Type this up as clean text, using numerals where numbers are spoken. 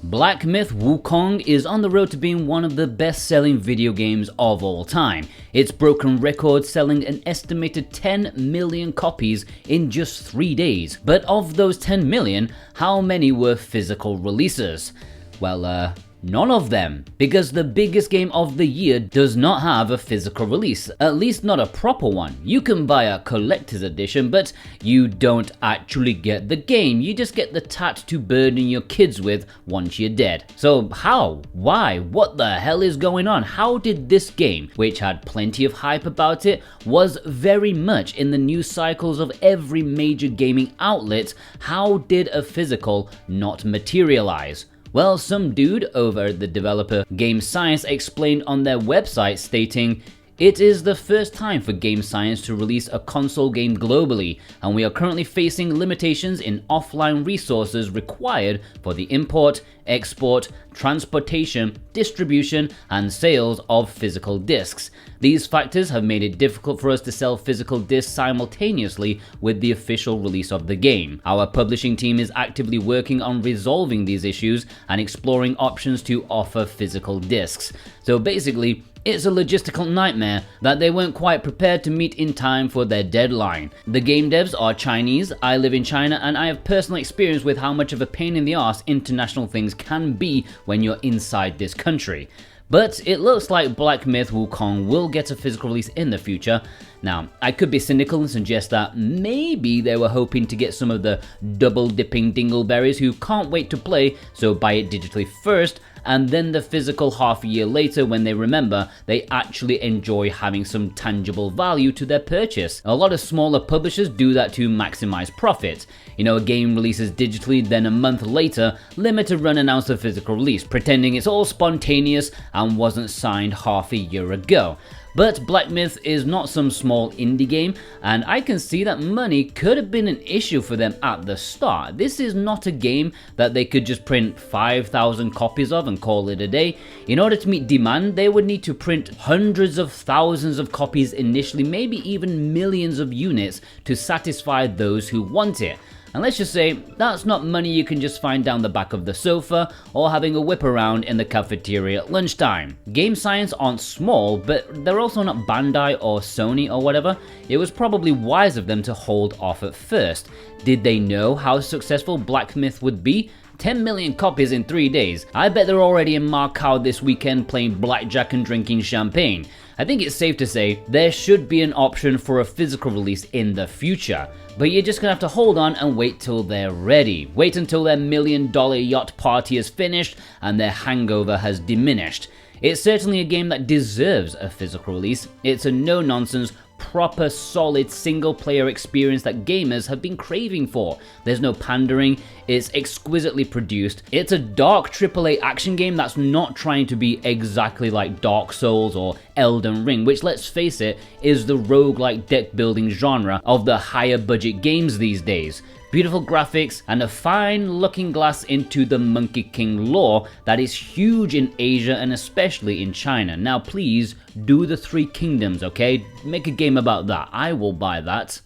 Black Myth Wukong is on the road to being one of the best-selling video games of all time. It's broken records, selling an estimated 10 million copies in just 3 days. But of those 10 million, how many were physical releases? Well, none of them, because the biggest game of the year does not have a physical release, at least not a proper one. You can buy a collector's edition, but you don't actually get the game. You just get the tat to burden your kids with once you're dead. So how? Why? What the hell is going on? How did this game, which had plenty of hype about it, was very much in the news cycles of every major gaming outlet, how did a physical not materialize? Well, some dude over at the developer Game Science explained on their website stating, "It is the first time for Game Science to release a console game globally, and we are currently facing limitations in offline resources required for the import, export, transportation, distribution, and sales of physical discs. These factors have made it difficult for us to sell physical discs simultaneously with the official release of the game. Our publishing team is actively working on resolving these issues and exploring options to offer physical discs." So basically, it's a logistical nightmare that they weren't quite prepared to meet in time for their deadline. The game devs are Chinese, I live in China, and I have personal experience with how much of a pain in the arse international things can be when you're inside this country. But it looks like Black Myth Wukong will get a physical release in the future. Now, I could be cynical and suggest that maybe they were hoping to get some of the double-dipping dingleberries who can't wait to play, so buy it digitally first, and then the physical half a year later when they remember they actually enjoy having some tangible value to their purchase. A lot of smaller publishers do that to maximize profit. You know, a game releases digitally, then a month later, limited run announce a physical release, pretending it's all spontaneous and wasn't signed half a year ago. But Black Myth is not some small indie game, and I can see that money could have been an issue for them at the start. This is not a game that they could just print 5,000 copies of and call it a day. In order to meet demand, they would need to print hundreds of thousands of copies initially, maybe even millions of units to satisfy those who want it. And let's just say, that's not money you can just find down the back of the sofa or having a whip around in the cafeteria at lunchtime. Game Science aren't small, but they're also not Bandai or Sony or whatever. It was probably wise of them to hold off at first. Did they know how successful Black Myth would be? 10 million copies in 3 days. I bet they're already in Macau this weekend playing blackjack and drinking champagne. I think it's safe to say there should be an option for a physical release in the future. But you're just gonna have to hold on and wait till they're ready. Wait until their $1 million yacht party is finished and their hangover has diminished. It's certainly a game that deserves a physical release. It's a no-nonsense, proper, solid single-player experience that gamers have been craving for. There's no pandering, it's exquisitely produced. It's a dark AAA action game that's not trying to be exactly like Dark Souls or Elden Ring, which, let's face it, is the roguelike deck-building genre of the higher-budget games these days. Beautiful graphics, and a fine looking glass into the Monkey King lore that is huge in Asia and especially in China. Now please, do the Three Kingdoms, okay? Make a game about that. I will buy that.